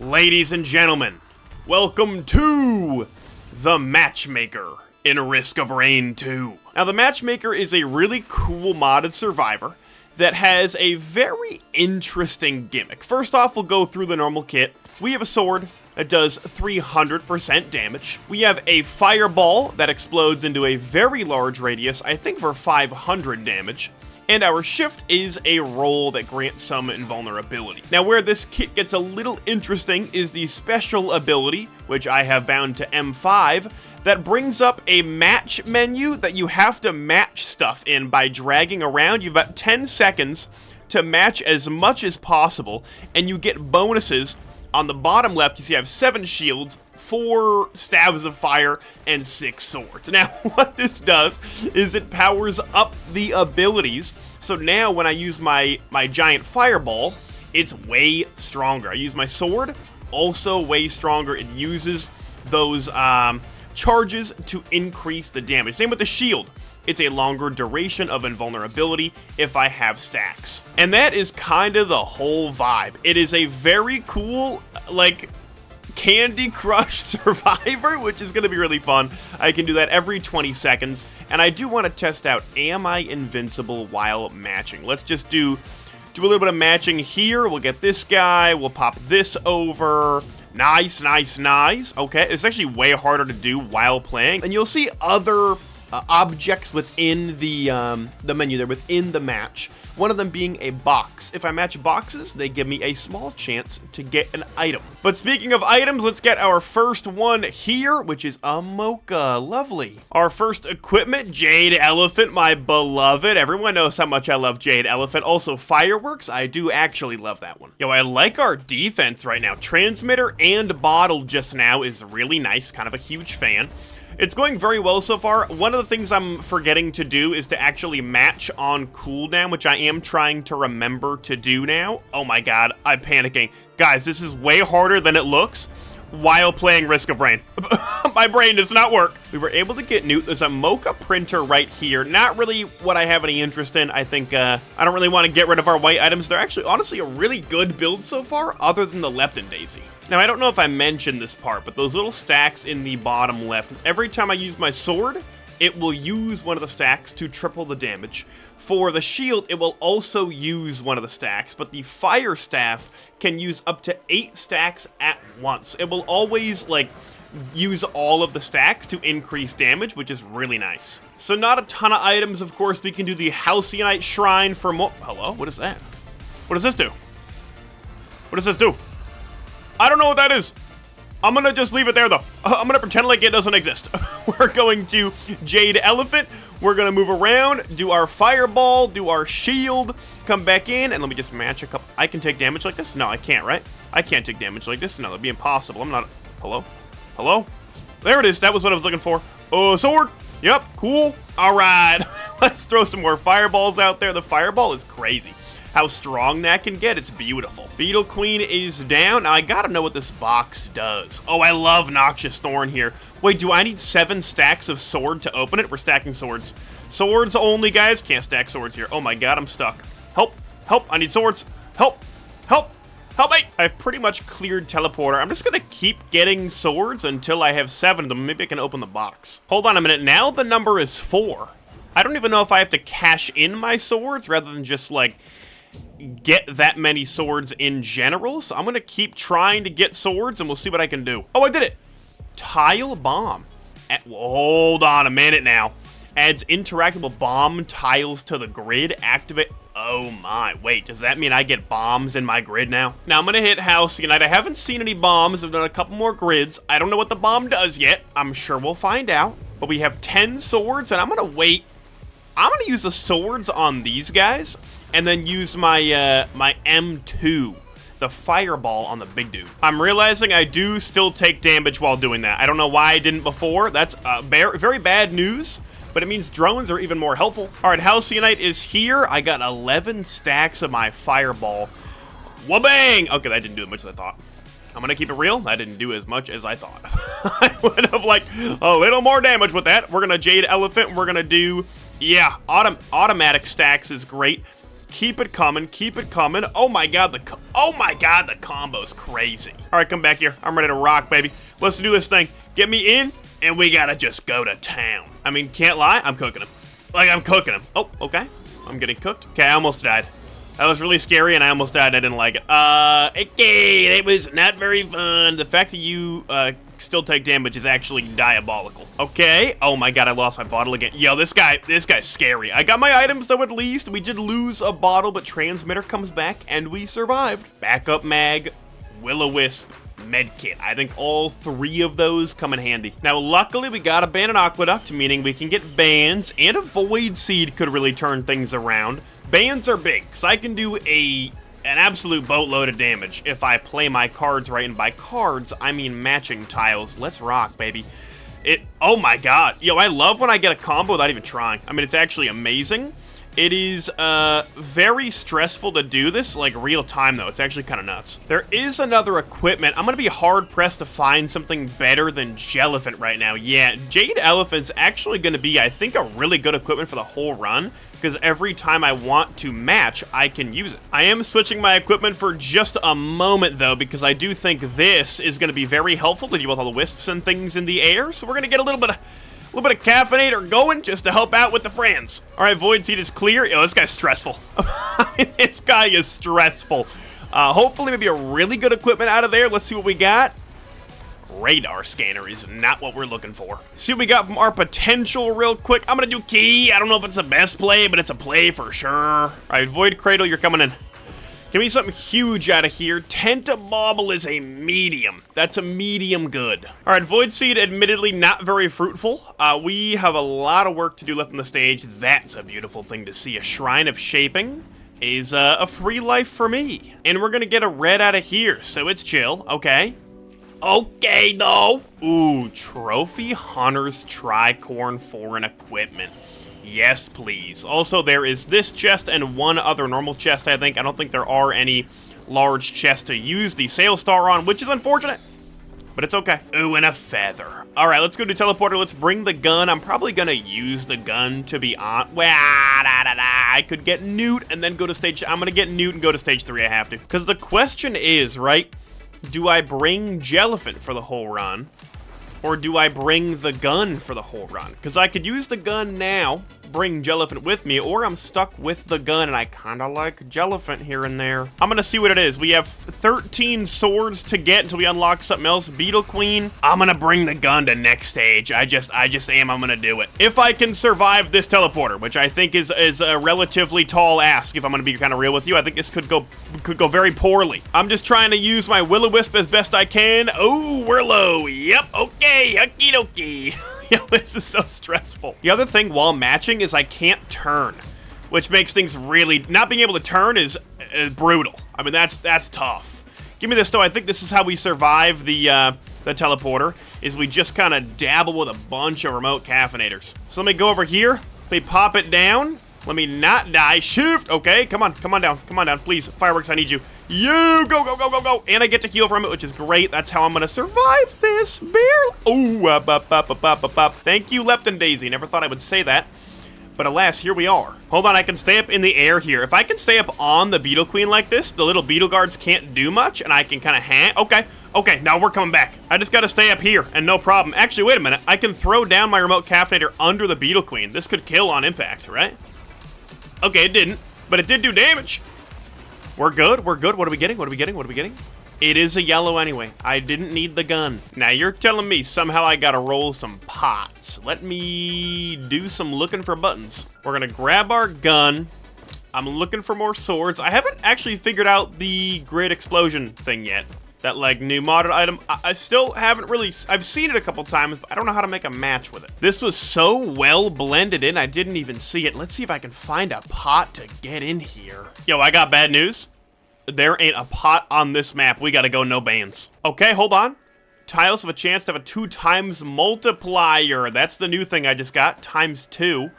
Ladies and gentlemen, welcome to the Matchmaker in Risk of Rain 2. Now, the Matchmaker is a really cool modded survivor that has a very interesting gimmick. First off, we'll go through the normal kit. We have a sword that does 300% damage. We have a fireball that explodes into a very large radius, I think for 500 damage. And our shift is a roll that grants some invulnerability. Now, where this kit gets a little interesting is the special ability, which I have bound to M5, that brings up a match menu that you have to match stuff in by dragging around. You've got 10 seconds to match as much as possible, and you get bonuses. On the bottom left, you see I have 7 shields, 4 staves of fire, and 6 swords. Now, what this does is it powers up the abilities. So now when I use my giant fireball, it's way stronger. I use my sword, also way stronger. It uses those charges to increase the damage. Same with the shield. It's a longer duration of invulnerability if I have stacks. And that is kind of the whole vibe. It is a very cool, like, Candy Crush survivor, which is going to be really fun. I can do that every 20 seconds. And I do want to test out, am I invincible while matching? Let's just do a little bit of matching here. We'll get this guy. We'll pop this over. Nice, nice, nice. Okay, it's actually way harder to do while playing. And you'll see other objects within the menu there, within the match. One of them being a box. If I match boxes, they give me a small chance to get an item. But speaking of items, let's get our first one here, which is a mocha. Lovely. Our first equipment, Jade Elephant, my beloved. Everyone knows how much I love Jade Elephant. Also, fireworks. I do actually love that one. Yo, I like our defense right now. Transmitter and bottle just now is really nice. Kind of a huge fan. It's going very well so far. One of the things I'm forgetting to do is to actually match on cooldown, which I am trying to remember to do now. Oh my god, I'm panicking. Guys, this is way harder than it looks while playing Risk of Rain. My brain does not work. We were able to get Newt. There's a mocha printer right here. Not really what I have any interest in. I think I don't really want to get rid of our white items. They're actually, honestly, a really good build so far, other than the Lepton Daisy. Now, I don't know if I mentioned this part, but those little stacks in the bottom left, every time I use my sword, it will use one of the stacks to triple the damage. For the shield, it will also use one of the stacks, but the fire staff can use up to 8 stacks at once. It will always, like, use all of the stacks to increase damage, which is really nice. So not a ton of items, of course. We can do the Halcyonite Shrine for more. Hello? What is that? What does this do? What does this do? I don't know what that is. I'm gonna just leave it there, though. I'm gonna pretend like it doesn't exist. We're going to Jade Elephant. We're gonna move around, do our fireball, do our shield, come back in, and let me just match a couple. I can take damage like this? No, I can't, right? I can't take damage like this. No, that'd be impossible. I'm not. Hello? Hello? There it is. That was what I was looking for. Oh, sword. Yep, cool. All right. Let's throw some more fireballs out there. The fireball is crazy. How strong that can get, it's beautiful. Beetle Queen is down. Now, I gotta know what this box does. Oh, I love Noxious Thorn here. Wait, do I need 7 stacks of sword to open it? We're stacking swords. Swords only, guys. Can't stack swords here. Oh my god, I'm stuck. Help, help, I need swords. Help, help, help me. I've pretty much cleared teleporter. I'm just gonna keep getting swords until I have 7 of them. Maybe I can open the box. Hold on a minute, now the number is 4. I don't even know if I have to cash in my swords rather than just, like, get that many swords in general. So I'm gonna keep trying to get swords and we'll see what I can do. Oh, I did it. Tile bomb. Hold on a minute now. Adds interactable bomb tiles to the grid. Activate. Oh my. Wait, does that mean I get bombs in my grid now? Now I'm gonna hit Halcyonite. I haven't seen any bombs. I've done a couple more grids. I don't know what the bomb does yet. I'm sure we'll find out. But we have 10 swords and I'm gonna wait. I'm gonna use the swords on these guys and then use my my M2, the fireball on the big dude. I'm realizing I do still take damage while doing that. I don't know why I didn't before. That's very bad news, but it means drones are even more helpful. All right, Halcyonite is here. I got 11 stacks of my fireball. Wabang! Okay, that didn't do as much as I thought. I'm gonna keep it real. That didn't do as much as I thought. I would have, like, a little more damage with that. We're gonna Jade Elephant. We're gonna do, yeah, automatic stacks is great. Keep it coming, keep it coming. Oh my god, the combo's crazy. All right, come back here. I'm ready to rock, baby. Let's do this thing. Get me in, and we gotta just go to town. I mean, can't lie, I'm cooking him. Like, I'm cooking him. Oh, okay. I'm getting cooked. Okay, I almost died. That was really scary, and I almost died, and I didn't like it. Okay, it was not very fun. The fact that you, still take damage is actually diabolical. Okay. Oh my god, I lost my bottle again. Yo, this guy's scary. I got my items, though, at least. We did lose a bottle, but transmitter comes back, and we survived. Backup mag, will-o-wisp, medkit. I think all three of those come in handy. Now, luckily, we got a ban and aqueduct, meaning we can get bans, and a void seed could really turn things around. Bans are big, because I can do an absolute boatload of damage if I play my cards right, and by cards, I mean matching tiles. Let's rock, baby. Oh my god. Yo, I love when I get a combo without even trying. I mean, it's actually amazing. It is very stressful to do this, like real time though. It's actually kind of nuts. There is another equipment. I'm gonna be hard pressed to find something better than Jellyphant right now. Yeah, Jade Elephant's actually gonna be, I think, a really good equipment for the whole run, because every time I want to match, I can use it. I am switching my equipment for just a moment though, because I do think this is gonna be very helpful to deal with all the wisps and things in the air. So we're gonna get a little bit of caffeinator going just to help out with the friends. All right, void seed is clear. Yo, this guy's stressful. This guy is stressful. Hopefully maybe a really good equipment out of there. Let's see what we got. Radar scanner is not what we're looking for. See what we got from our potential real quick. I'm gonna do key. I don't know if it's the best play, but it's a play for sure. All right, void cradle, you're coming in. Give me something huge out of here. Tentabauble is a medium. That's a medium good. All right, Void Seed, admittedly not very fruitful. We have a lot of work to do left on the stage. That's a beautiful thing to see. A Shrine of Shaping is a free life for me. And we're gonna get a red out of here, so it's chill, okay? Okay, though. Ooh, Trophy Hunter's Tricorn Foreign Equipment. Yes, please. Also, there is this chest and one other normal chest, I think. I don't think there are any large chests to use the Sail Star on, which is unfortunate, but it's okay. Ooh, and a feather. All right, let's go to teleporter. Let's bring the gun. I'm probably gonna use the gun, to be on. Well, I could get Newt and then go to stage. I'm gonna get Newt and go to stage 3. I have to. Because the question is, right, do I bring Jellyphant for the whole run? Or do I bring the gun for the whole run? Because I could use the gun now, bring Jellyphant with me, or I'm stuck with the gun, and I kind of like Jellyphant here and there. I'm going to see what it is. We have 13 swords to get until we unlock something else. Beetle Queen. I'm going to bring the gun to next stage. I just am. I'm going to do it. If I can survive this teleporter, which I think is a relatively tall ask, if I'm going to be kind of real with you, I think this could go very poorly. I'm just trying to use my Will-O-Wisp as best I can. Oh, we're low. Yep, okay, okie dokie. Yo, this is so stressful. The other thing while matching is I can't turn, which makes things really... Not being able to turn is brutal. I mean, that's tough. Give me this, though. I think this is how we survive the teleporter, is we just kind of dabble with a bunch of remote caffeinators. So let me go over here. Let me pop it down. Let me not die. Shift. Okay, come on down. Come on down, please. Fireworks, I need you. You go, go, go, go, go. And I get to heal from it, which is great. That's how I'm gonna survive this. Barely. Oh, thank you, Lepton Daisy. Never thought I would say that. But alas, here we are. Hold on, I can stay up in the air here. If I can stay up on the Beetle Queen like this, the little Beetle Guards can't do much, and I can kind of hang. Okay, now we're coming back. I just gotta stay up here, and no problem. Actually, wait a minute. I can throw down my remote caffeinator under the Beetle Queen. This could kill on impact, right? Okay, it didn't, but it did do damage. We're good, we're good. What are we getting? What are we getting? What are we getting? It is a yellow anyway. I didn't need the gun. Now you're telling me somehow I gotta roll some pots. Let me do some looking for buttons. We're gonna grab our gun. I'm looking for more swords. I haven't actually figured out the Great Explosion thing yet. That, like, new modded item. I still haven't really... I've seen it a couple times, but I don't know how to make a match with it. This was so well blended in, I didn't even see it. Let's see if I can find a pot to get in here. Yo, I got bad news. There ain't a pot on this map. We gotta go no bans. Okay, hold on. Tiles have a chance to have a 2 times multiplier. That's the new thing I just got. ×2.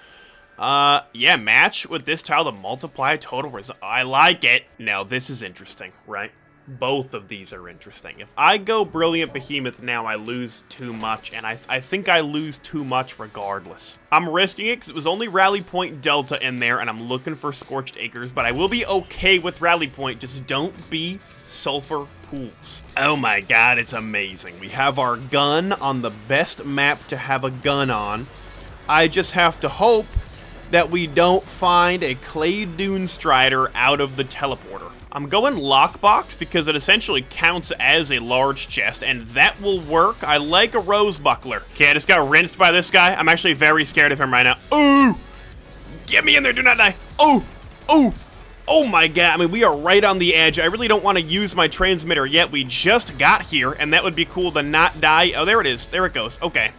Yeah, match with this tile to multiply total result. I like it. Now, this is interesting, right? Both of these are interesting. If I go Brilliant Behemoth now, I lose too much, and I think I lose too much regardless. I'm risking it because it was only Rally Point Delta in there, and I'm looking for Scorched Acres, but I will be okay with Rally Point. Just don't be Sulfur Pools. Oh my god, it's amazing. We have our gun on the best map to have a gun on. I just have to hope that we don't find a Clay Dune Strider out of the teleporter. I'm going Lockbox because it essentially counts as a large chest, and that will work. I like a Rose Buckler. Okay, I just got rinsed by this guy. I'm actually very scared of him right now. Ooh! Get me in there, do not die. Oh! Oh! Oh my god, I mean, we are right on the edge. I really don't want to use my transmitter yet. We just got here, and that would be cool to not die. Oh, there it is. There it goes. Okay.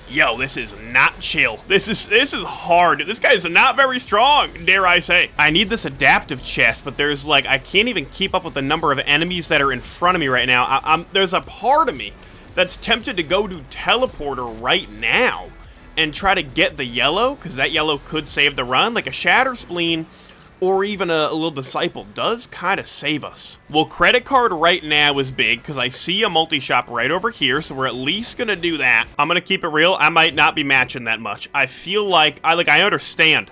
Yo, this is not chill. This is hard. This guy is not very strong, dare I say. I need this adaptive chest, but there's like, I can't even keep up with the number of enemies that are in front of me right now. There's a part of me that's tempted to go to teleporter right now and try to get the yellow, because that yellow could save the run. Like a Shatter Spleen or even a little Disciple does kind of save us. Well, credit card right now is big because I see a multi-shop right over here, so we're at least going to do that. I'm going to keep it real. I might not be matching that much. I feel like I understand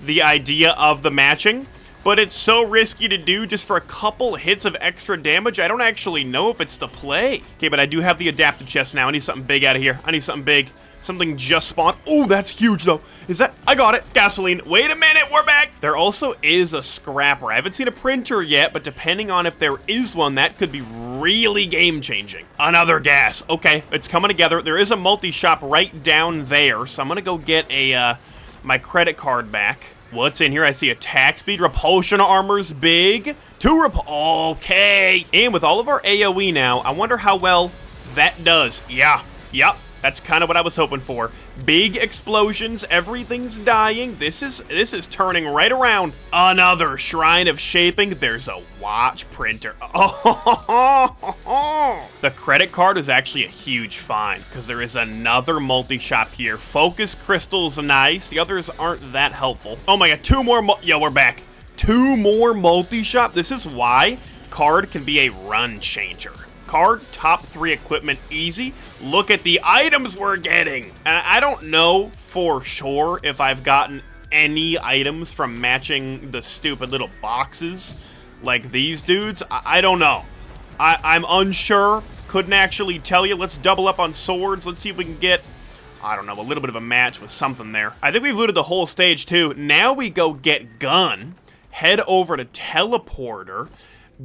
the idea of the matching, but it's so risky to do just for a couple hits of extra damage. I don't actually know if it's the play. Okay, but I do have the adaptive chest now. I need something big out of here. I need something big. Something just spawned. Oh, that's huge, though. Is that... I got it. Gasoline. Wait a minute. We're back. There also is a scrapper. I haven't seen a printer yet, but depending on if there is one, that could be really game-changing. Another gas. Okay, it's coming together. There is a multi-shop right down there, so I'm going to go get a my credit card back. What's in here? I see attack speed, repulsion armor's big. Okay. And with all of our AoE now, I wonder how well that does. Yeah. Yep. That's kind of what I was hoping for. Big explosions, everything's dying. This is turning right around. Another Shrine of Shaping. There's a watch printer. Oh, the credit card is actually a huge find because there is another multi-shop here. Focus crystal's nice. The others aren't that helpful. Oh my god, two more. Yo, we're back. Two more multi-shop. This is why card can be a run changer. Card, top 3 equipment, easy. Look at the items we're getting. And I don't know for sure if I've gotten any items from matching the stupid little boxes like these dudes. I don't know. I'm unsure. Couldn't actually tell you. Let's double up on swords. Let's see if we can get, I don't know, a little bit of a match with something there. I think we've looted the whole stage too. Now we go get gun, head over to teleporter,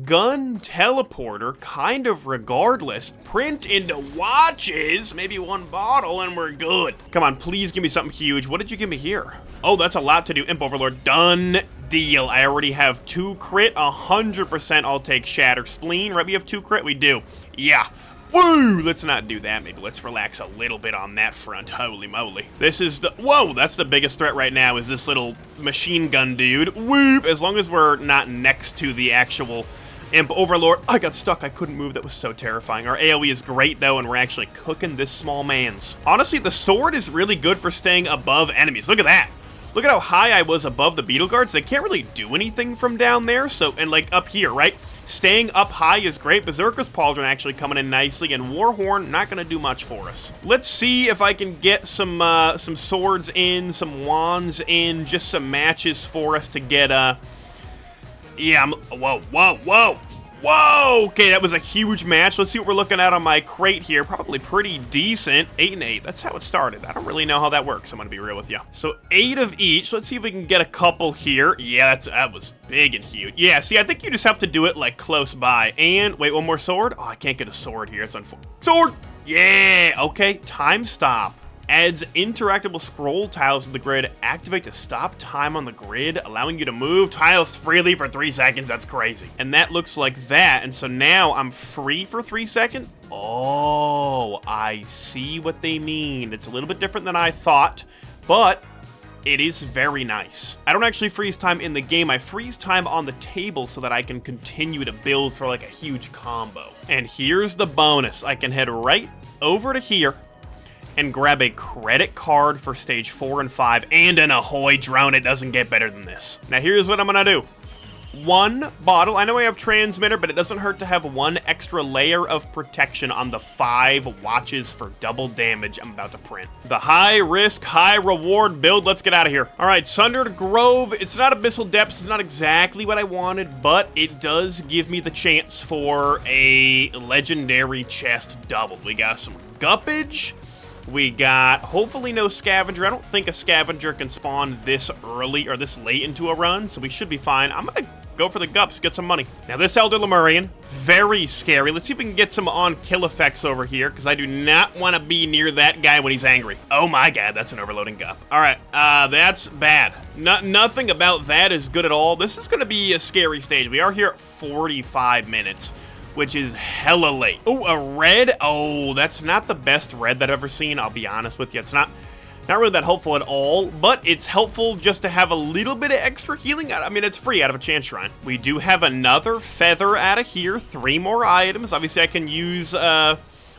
gun, teleporter, kind of regardless, print into watches, maybe one bottle, and we're good. Come on, please give me something huge. What did you give me here? Oh, that's a lot to do. Imp Overlord, done deal. I already have 2 crit, 100% I'll take Shatter Spleen. Right, we have 2 crit, we do. Yeah. Woo! Let's not do that. Maybe let's relax a little bit on that front. Holy moly. This is the... Whoa! That's the biggest threat right now is this little machine gun dude. Whoop! As long as we're not next to the actual Imp Overlord. I got stuck. I couldn't move. That was so terrifying. Our AoE is great, though, and we're actually cooking this small man's. Honestly, the sword is really good for staying above enemies. Look at that. Look at how high I was above the beetle guards. They can't really do anything from down there. So, and like up here, right? Staying up high is great. Berserker's Pauldron actually coming in nicely, and Warhorn not going to do much for us. Let's see if I can get some swords in, some wands in, just some matches for us to get, yeah, whoa, whoa, whoa, whoa! Okay, that was a huge match. Let's see what we're looking at on my crate here. Probably pretty decent. 8 and 8. That's how it started. I don't really know how that works. I'm gonna be real with you. So 8 of each. Let's see if we can get a couple here. Yeah, that was big and huge. Yeah, see, I think you just have to do it like close by. And wait, one more sword. Oh, I can't get a sword here. It's unfortunate. Sword. Yeah. Okay. Time stop. Adds interactable scroll tiles to the grid. Activate to stop time on the grid, allowing you to move tiles freely for 3 seconds. That's crazy. And that looks like that. And so now I'm free for 3 seconds. Oh, I see what they mean. It's a little bit different than I thought, but it is very nice. I don't actually freeze time in the game. I freeze time on the table so that I can continue to build for like a huge combo. And here's the bonus. I can head right over to here and grab a credit card for stage 4 and 5 and an Ahoy drone. It doesn't get better than this. Now here's what I'm gonna do. one bottle. I know I have transmitter, but it doesn't hurt to have one extra layer of protection on the 5 watches for double damage I'm about to print. The high risk, high reward build. Let's get out of here. All right, Sundered Grove. It's not Abyssal Depths. It's not exactly what I wanted, but it does give me the chance for a legendary chest double. We got some Guppage. We got, hopefully, no Scavenger. I don't think a Scavenger can spawn this early or this late into a run, so we should be fine. I'm going to go for the Gups, get some money. Now, this Elder Lemurian, very scary. Let's see if we can get some on-kill effects over here, because I do not want to be near that guy when he's angry. Oh my god, that's an overloading Gup. All right, that's bad. Nothing about that is good at all. This is going to be a scary stage. We are here at 45 minutes. Which is hella late. Oh, a red? Oh, that's not the best red that I've ever seen, I'll be honest with you. It's not really that helpful at all, but it's helpful just to have a little bit of extra healing. I mean, it's free out of a chance shrine. We do have another feather out of here, 3 more items. Obviously, I can use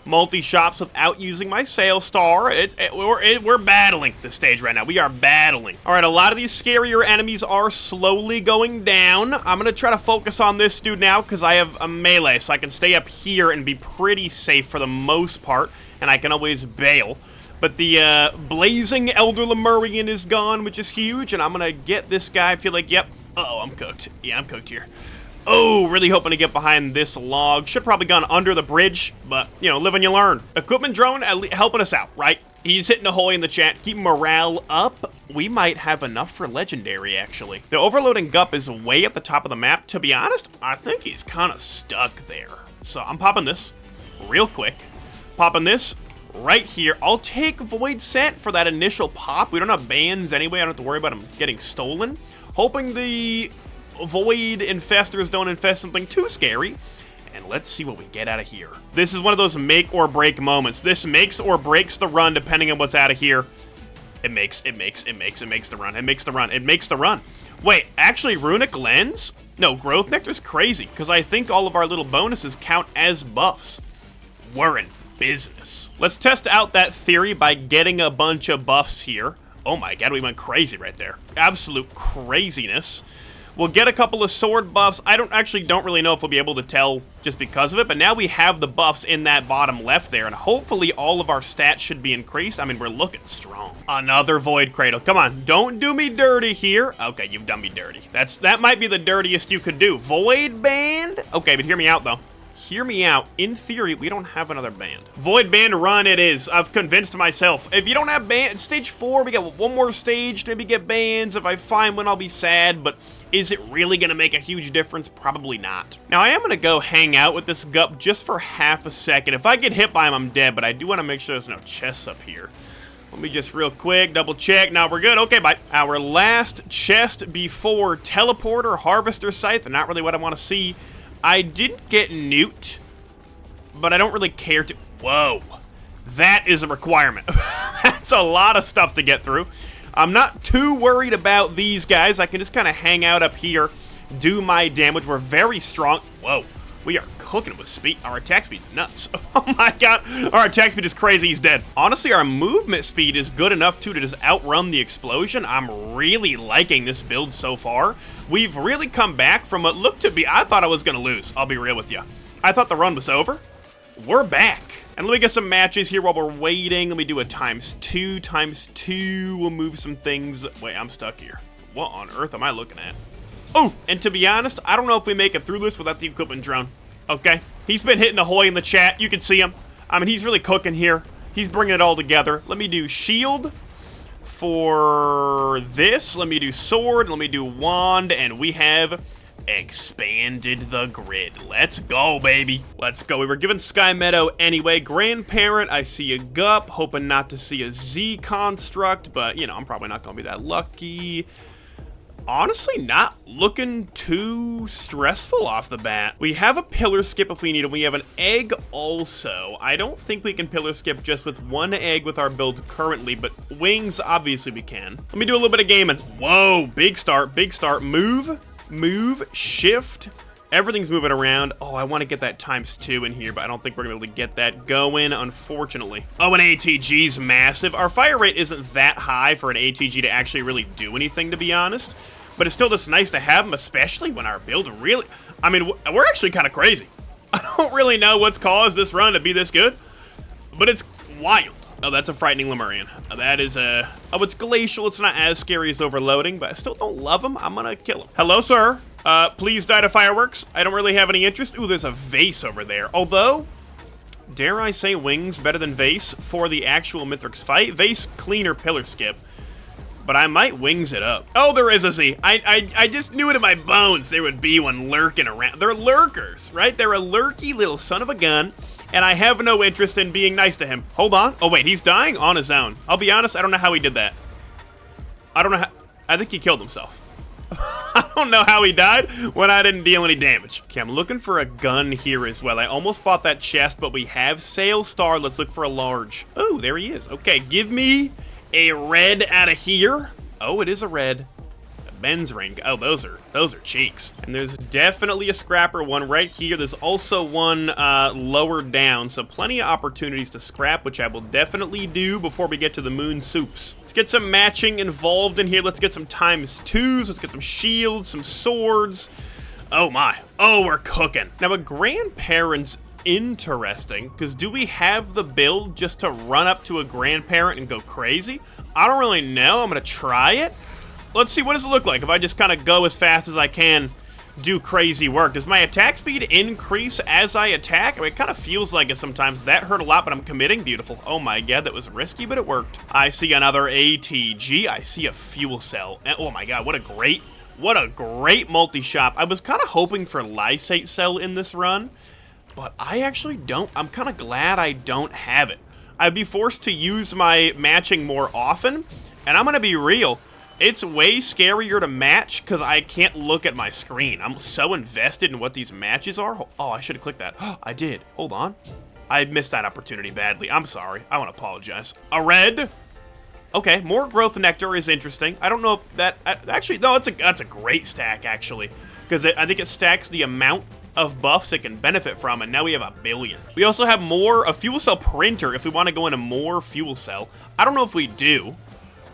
multi-shops without using my sales star. We're battling this stage right now. We are battling. All right, a lot of these scarier enemies are slowly going down. I'm gonna try to focus on this dude now because I have a melee, so I can stay up here and be pretty safe for the most part, and I can always bail. But the blazing Elder Lemurian is gone, which is huge, and I'm gonna get this guy. I feel like, yep. Uh-oh, I'm cooked. Yeah, I'm cooked here. Oh, really hoping to get behind this log. Should have probably gone under the bridge, but, you know, live and you learn. Equipment drone helping us out, right? He's hitting a hole in the chat. Keep morale up. We might have enough for legendary, actually. The overloading Gup is way at the top of the map. To be honest, I think he's kind of stuck there. So I'm popping this real quick. Popping this right here. I'll take Void Scent for that initial pop. We don't have bans anyway. I don't have to worry about him getting stolen. Hoping the Void infestors don't infest something too scary. And let's see what we get out of here. This is one of those make or break moments. This makes or breaks the run depending on what's out of here. It makes the run. Wait, actually Runic Lens? No, Growth Nectar's crazy, because I think all of our little bonuses count as buffs. We're in business. Let's test out that theory by getting a bunch of buffs here. Oh my god, we went crazy right there. Absolute craziness. We'll get a couple of sword buffs. I don't really know if we'll be able to tell just because of it, but now we have the buffs in that bottom left there, and hopefully all of our stats should be increased. I mean, we're looking strong. Another Void Cradle. Come on, don't do me dirty here. Okay, you've done me dirty. That might be the dirtiest you could do. Void Band? Okay, but hear me out, though. Hear me out. In theory, we don't have another band. Void Band run it is. I've convinced myself. If you don't have band, stage 4, we got one more stage to maybe get bands. If I find one, I'll be sad, but is it really going to make a huge difference? Probably not. Now, I am going to go hang out with this Gup just for half a second. If I get hit by him, I'm dead, but I do want to make sure there's no chests up here. Let me just real quick double check. Now we're good. Okay, bye. Our last chest before Teleporter, Harvester Scythe, not really what I want to see. I didn't get Newt, but I don't really care to. Whoa. That is a requirement. That's a lot of stuff to get through. I'm not too worried about these guys. I can just kind of hang out up here, do my damage. We're very strong. Whoa. We are cooking with speed. Our attack speed's nuts. Oh my god. Our attack speed is crazy. He's dead. Honestly, our movement speed is good enough, too, to just outrun the explosion. I'm really liking this build so far. We've really come back from what looked to be... I thought I was going to lose. I'll be real with you. I thought the run was over. We're back. And let me get some matches here while we're waiting. Let me do a ×2. We'll move some things. Wait, I'm stuck here. What on earth am I looking at? Oh, and to be honest, I don't know if we make it through this without the equipment drone. Okay? He's been hitting ahoy in the chat. You can see him. I mean, he's really cooking here. He's bringing it all together. Let me do shield for this. Let me do sword. Let me do wand. And we have expanded the grid. Let's go, baby. Let's go. We were given Sky Meadow anyway. Grandparent, I see a Gup. Hoping not to see a Z construct, but, you know, I'm probably not going to be that lucky. Honestly, not looking too stressful off the bat. We have a pillar skip if we need it. We have an egg also. I don't think we can pillar skip just with one egg with our build currently, but wings, obviously we can. Let me do a little bit of gaming. Whoa, big start, big start. Move, shift. Everything's moving around. Oh, I want to get that ×2 in here, but I don't think we're going to be able to get that going, unfortunately. Oh, an ATG's massive. Our fire rate isn't that high for an ATG to actually really do anything, to be honest. but it's still just nice to have them, especially when our build really... I mean, we're actually kind of crazy. I don't really know what's caused this run to be this good, but it's wild. Oh, that's a frightening Lemurian. That is a... Oh, it's glacial. It's not as scary as overloading, but I still don't love him. I'm gonna kill him. Hello, sir. Please die to fireworks. I don't really have any interest. Ooh, there's a vase over there. Although, dare I say wings better than vase for the actual Mithrix fight? Vase, cleaner pillar skip. But I might wings it up. Oh, there is a Z. I just knew it in my bones there would be one lurking around. They're lurkers, right? They're a lurky little son of a gun, and I have no interest in being nice to him. Hold on. Oh, wait, he's dying on his own. I'll be honest, I don't know how he did that. I don't know how... I think he killed himself. I don't know how he died when I didn't deal any damage. Okay, I'm looking for a gun here as well. I almost bought that chest, but we have Sail Star. Let's look for a large. Oh, there he is. Okay, give me a red out of here. Oh, it is a red. A Ben's ring. Oh, those are cheeks. And there's definitely a scrapper one right here. There's also one lower down, so plenty of opportunities to scrap, which I will definitely do before we get to the moon soups. Let's get some matching involved in here. Let's get some ×2s. Let's get some shields, some swords. Oh my. Oh, we're cooking. Now, a grandparent's interesting, because do we have the build just to run up to a grandparent and go crazy? I don't really know. I'm gonna try it. Let's see, what does it look like if I just kind of go as fast as I can, do crazy work? Does my attack speed increase as I attack? I mean, it kind of feels like it sometimes. That hurt a lot, but I'm committing. Beautiful. Oh my god, that was risky, but it worked. I see another ATG. I see a fuel cell. Oh my god, what a great multi-shop. I was kind of hoping for Lysate Cell in this run, but I actually don't. I'm kind of glad I don't have it. I'd be forced to use my matching more often, and I'm gonna be real. It's way scarier to match because I can't look at my screen. I'm so invested in what these matches are. Oh, I should have clicked that. I did. Hold on. I missed that opportunity badly. I'm sorry. I want to apologize. A red. Okay, more growth nectar is interesting. I don't know if that... Actually, no, that's a great stack, actually, because I think it stacks the amount of buffs it can benefit from, and now we have 1 billion. We also have a fuel cell printer if we want to go into more fuel cell. I don't know if we do.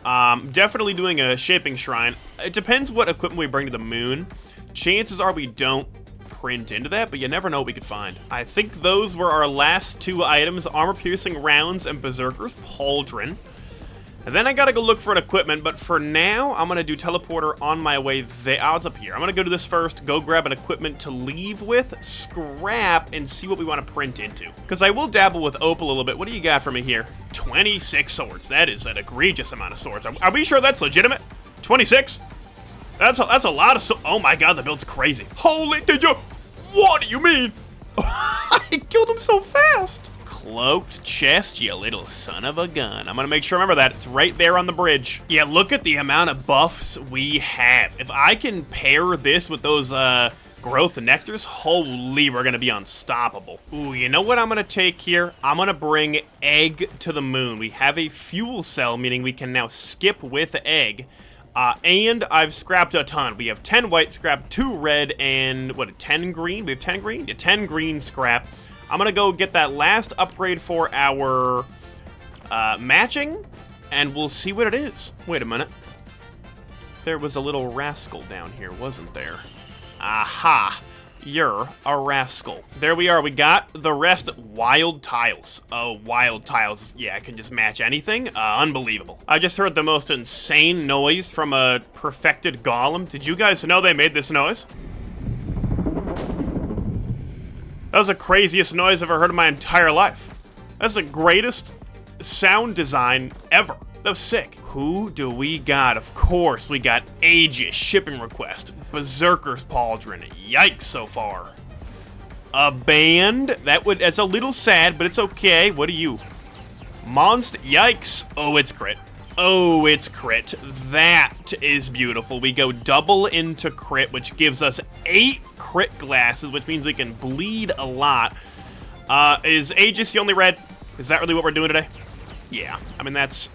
Definitely doing a shaping shrine. It depends what equipment we bring to the moon. Chances are we don't print into that, but you never know what we could find. I think those were our last 2 items, armor-piercing rounds and Berserker's Pauldron. And then I gotta go look for an equipment, but for now, I'm gonna do teleporter on my way there. Oh, it's up here. I'm gonna go do this first, go grab an equipment to leave with, scrap, and see what we want to print into. Because I will dabble with Opal a little bit. What do you got for me here? 26 swords. That is an egregious amount of swords. Are we sure that's legitimate? 26? That's a lot of oh my god, the build's crazy. Holy, did you? What do you mean? I killed him so fast. Cloaked chest, you little son of a gun. I'm gonna make sure I remember that. It's right there on the bridge. Yeah, look at the amount of buffs we have. If I can pair this with those growth nectars, holy, we're gonna be unstoppable. Ooh, you know what I'm gonna take here? I'm gonna bring egg to the moon. We have a fuel cell, meaning we can now skip with egg. And I've scrapped a ton. We have 10 white scrap, 2 red, and what, 10 green? We have 10 green? Yeah, 10 green scrap. I'm gonna go get that last upgrade for our matching, and we'll see what it is. Wait a minute. There was a little rascal down here, wasn't there? Aha! You're a rascal. There we are. We got the rest. Wild tiles. Oh, wild tiles. Yeah, I can just match anything. Unbelievable. I just heard the most insane noise from a perfected golem. Did you guys know they made this noise? That was the craziest noise I've ever heard in my entire life. That's the greatest sound design ever. That was sick. Who do we got? Of course, we got Aegis shipping request. Berserker's Pauldron. Yikes so far. A band. That's a little sad, but it's okay. What are you? Monster. Yikes. Oh, it's crit. Oh, it's crit. That is beautiful. We go double into crit, which gives us 8 crit glasses, which means we can bleed a lot. Is Aegis the only red? Is that really what we're doing today? Yeah. I mean, that's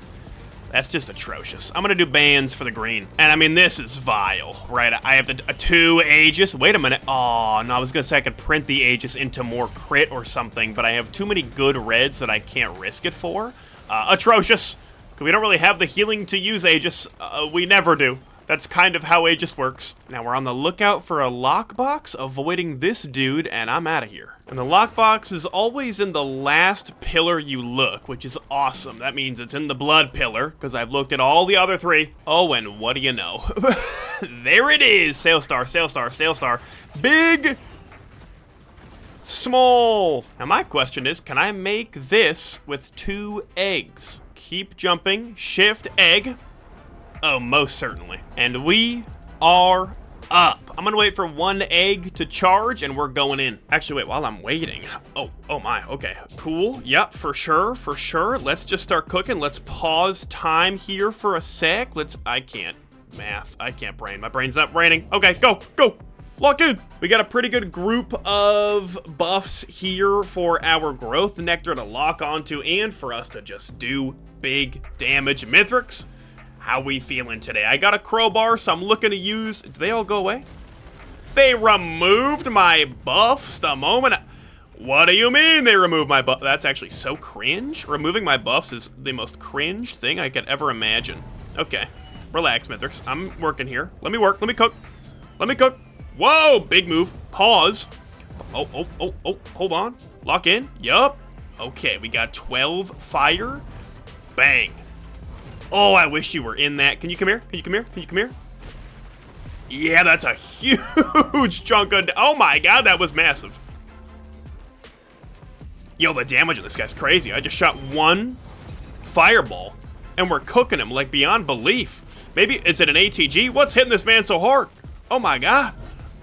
just atrocious. I'm gonna do bands for the green. And I mean, this is vile, right? I have to 2 Aegis. Wait a minute. Oh, no, I was gonna say I could print the Aegis into more crit or something, but I have too many good reds that I can't risk it for. Atrocious. We don't really have the healing to use Aegis. We never do. That's kind of how Aegis works. Now we're on the lookout for a lockbox, avoiding this dude, and I'm out of here. And the lockbox is always in the last pillar you look, which is awesome. That means it's in the blood pillar, because I've looked at all the other 3. Oh, and what do you know? There it is! Sail star, sail star, sail star. Big, small. Now my question is, can I make this with 2 eggs? Keep jumping, shift, egg. Oh, most certainly. And we are up. I'm gonna wait for 1 egg to charge, and we're going in. Actually, wait, while I'm waiting. Oh my, okay. Cool, yep, for sure, for sure. Let's just start cooking. Let's pause time here for a sec. I can't math. I can't brain. My brain's not braining. Okay, go. Lock in. We got a pretty good group of buffs here for our growth nectar to lock onto and for us to just do big damage. Mithrix, how we feeling today? I got a crowbar, so I'm looking to use... Did they all go away? They removed my buffs the moment... What do you mean they removed my buff? That's actually so cringe. Removing my buffs is the most cringe thing I could ever imagine. Okay. Relax, Mithrix. I'm working here. Let me work. Let me cook. Let me cook. Whoa! Big move. Pause. Oh. Hold on. Lock in. Yup. Okay, we got 12 fire. Bang. Oh, I wish you were in that. Can you come here? Can you come here? Can you come here? Yeah, that's a huge chunk of... Oh my god, that was massive. Yo, the damage on this guy's crazy. I just shot 1 fireball, and we're cooking him like beyond belief. Maybe, is it an ATG? What's hitting this man so hard? Oh my god.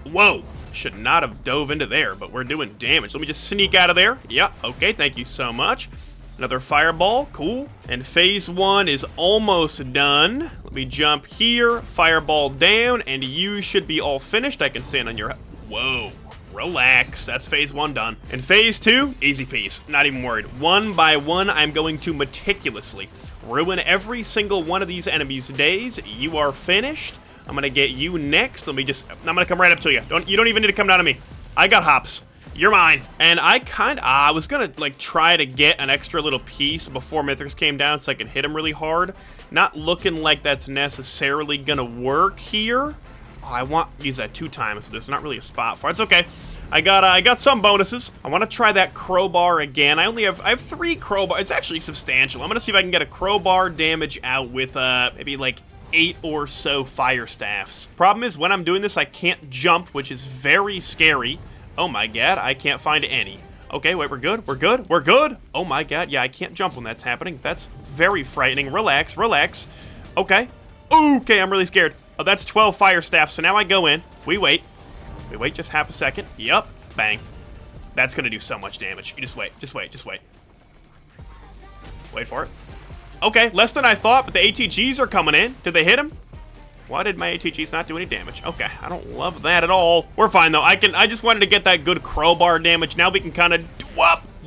Whoa. Should not have dove into there, but we're doing damage. Let me just sneak out of there. Yeah, okay, thank you so much. Another fireball, cool. And phase 1 is almost done. Let me jump here, fireball down, and you should be all finished. I can stand on your... Whoa, relax. That's phase 1 done. And phase 2, easy piece. Not even worried. 1 by 1, I'm going to meticulously ruin every single one of these enemies' days. You are finished. I'm gonna get you next. I'm gonna come right up to you. You don't even need to come down to me. I got hops. You're mine. And I was gonna like try to get an extra little piece before Mithrix came down so I could hit him really hard. Not looking like that's necessarily gonna work here. Oh, I want to use that 2 times, so there's not really a spot for it. It's okay. I got some bonuses. I want to try that crowbar again. I have 3 crowbar. It's actually substantial. I'm gonna see if I can get a crowbar damage out with maybe like 8 or so fire staffs. Problem is, when I'm doing this, I can't jump, which is very scary. Oh my god, I can't find any. Okay, wait, we're good, we're good, we're good. Oh my god, yeah, I can't jump when that's happening. That's very frightening. Relax, relax. Okay. Okay, I'm really scared. Oh, that's 12 fire staffs, so now I go in. We wait. We wait just half a second. Yup. Bang. That's gonna do so much damage. You just wait, just wait, just wait. Wait for it. Okay, less than I thought, but the ATGs are coming in. Did they hit him? Why did my ATGs not do any damage? Okay, I don't love that at all. We're fine, though. I just wanted to get that good crowbar damage. Now we can kind of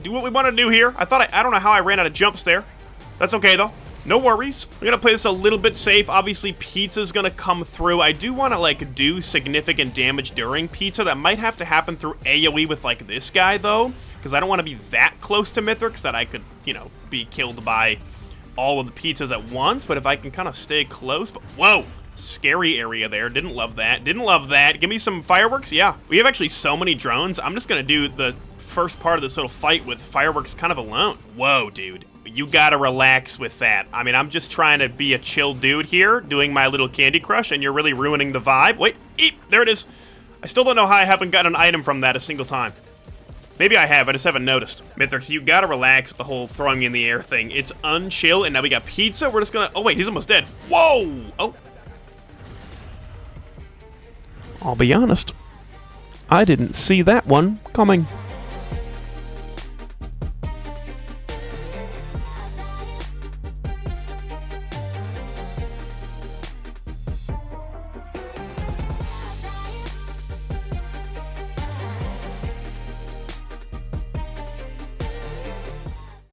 do what we want to do here. I don't know how I ran out of jumps there. That's okay, though. No worries. We're going to play this a little bit safe. Obviously, Pizza's going to come through. I do want to, like, do significant damage during Pizza. That might have to happen through AoE with, like, this guy, though. Because I don't want to be that close to Mithrix that I could, you know, be killed by all of the Pizzas at once. But if I can kind of stay close. But, whoa! Scary area there. Didn't love that. Didn't love that. Give me some fireworks. Yeah. We have actually so many drones. I'm just going to do the first part of this little fight with fireworks kind of alone. Whoa, dude. You got to relax with that. I mean, I'm just trying to be a chill dude here, doing my little Candy Crush, and you're really ruining the vibe. Wait. Eep. There it is. I still don't know how I haven't gotten an item from that a single time. Maybe I have. I just haven't noticed. Mithrix, you got to relax with the whole throwing me in the air thing. It's unchill, and now we got Pizza. We're just going to... Oh, wait. He's almost dead. Whoa. Oh. I'll be honest, I didn't see that one coming.